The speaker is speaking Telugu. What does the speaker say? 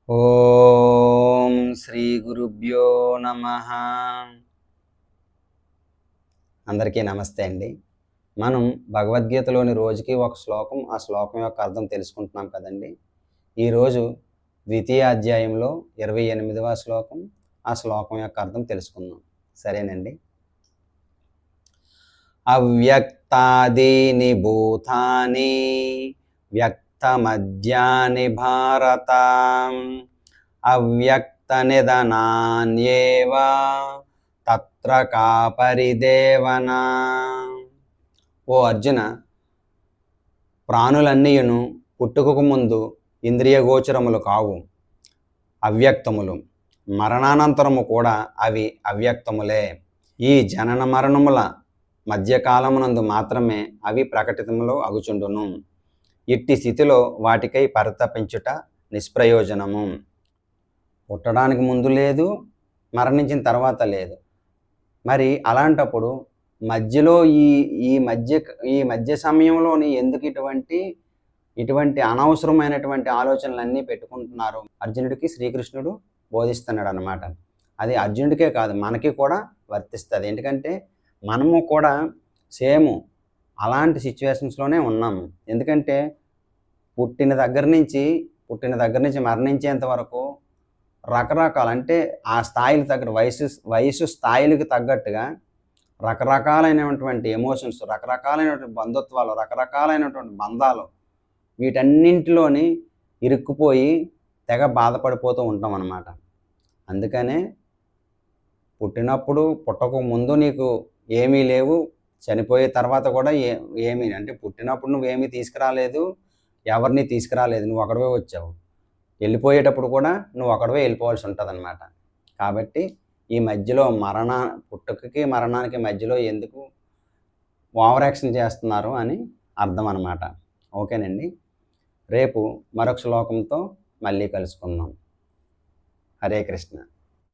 ఓం శ్రీ గురుభ్యో నమః. అందరికీ నమస్తే అండి. మనం భగవద్గీతలోని రోజుకి ఒక శ్లోకం, ఆ శ్లోకం యొక్క అర్థం తెలుసుకుంటున్నాం కదండి. ఈరోజు ద్వితీయ అధ్యాయంలో 28వ శ్లోకం, ఆ శ్లోకం యొక్క అర్థం తెలుసుకుందాం. సరేనండి. అవ్యక్తాదీని భూతాని వ్యక్తమద్యాని భారత అవ్యక్తనిధనాన్యేవ తత్ర కా పరిదేవన. ఓ అర్జున, ప్రాణులన్నీయును పుట్టుకకు ముందు ఇంద్రియగోచరములు కావు, అవ్యక్తములు. మరణానంతరము కూడా అవి అవ్యక్తములే. ఈ జనన మరణముల మధ్యకాలమునందు మాత్రమే అవి ప్రకటితములు అగుచుండును. ఇట్టి స్థితిలో వాటికై పరితపించుట నిష్ప్రయోజనము. పుట్టడానికి ముందు లేదు, మరణించిన తర్వాత లేదు. మరి అలాంటప్పుడు మధ్యలో ఈ మధ్య సమయంలోని ఎందుకు ఇటువంటి అనవసరమైనటువంటి ఆలోచనలన్నీ పెట్టుకుంటున్నారు? అర్జునుడికి శ్రీకృష్ణుడు బోధిస్తున్నాడు అన్నమాట. అది అర్జునుడికే కాదు, మనకి కూడా వర్తిస్తుంది. ఎందుకంటే మనము కూడా సేమ్ అలాంటి సిచ్యువేషన్స్లోనే ఉన్నాము. ఎందుకంటే పుట్టిన దగ్గర నుంచి మరణించేంత వరకు రకరకాల, అంటే ఆ స్థాయికి తగ్గ వయసు స్థాయిలకు తగ్గట్టుగా రకరకాలైనటువంటి ఎమోషన్స్, రకరకాలైనటువంటి బంధుత్వాలు, రకరకాలైనటువంటి బంధాలు, వీటన్నింటిలోని ఇరుక్కుపోయి తెగ బాధపడిపోతూ ఉంటాం అన్నమాట. అందుకనే పుట్టక ముందు నీకు ఏమీ లేవు, చనిపోయే తర్వాత కూడా ఏమీ, అంటే పుట్టినప్పుడు నువ్వేమీ తీసుకురాలేదు, ఎవరిని తీసుకురాలేదు, నువ్వు ఒకడివే వచ్చావు. వెళ్ళిపోయేటప్పుడు కూడా నువ్వు ఒకడివే వెళ్ళిపోవాల్సి ఉంటుంది అన్నమాట. కాబట్టి ఈ మధ్యలో పుట్టుకకి మరణానికి మధ్యలో ఎందుకు ఓవర్ యాక్షన్ చేస్తున్నారు అని అర్థం అన్నమాట. ఓకేనండి. రేపు మరొక శ్లోకంతో మళ్ళీ కలుసుకుందాం. హరే కృష్ణ.